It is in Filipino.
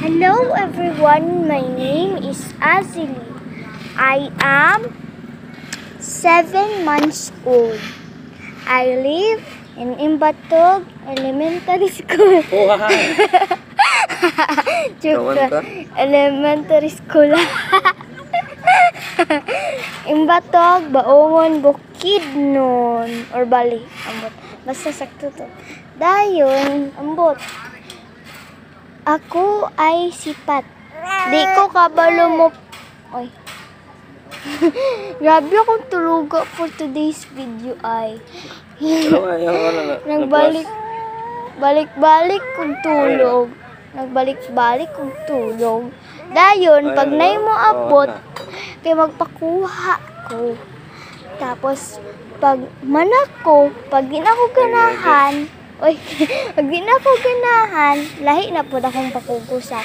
Hello everyone, my name is Azili. I am 7 months old. I live in Imbatog Elementary School. Joke. Elementary School. Imbatog, Baongon, Bukidnon, or Bali. Ambot. Basta sakto to. Dayon, ambot. Ako ay sipat. Di ko kabalo mo. Oy. Grabe akong tuluga for today's video ay. Balik-balik kong tulog. Nagbalik-balik kong tulog. Dayon, pag nai mo abot, kay magpakuha ko. Tapos, pag manak ko, pag di na ko ganahan, pag di na ko ganahan, lahi na po akong pakukusa.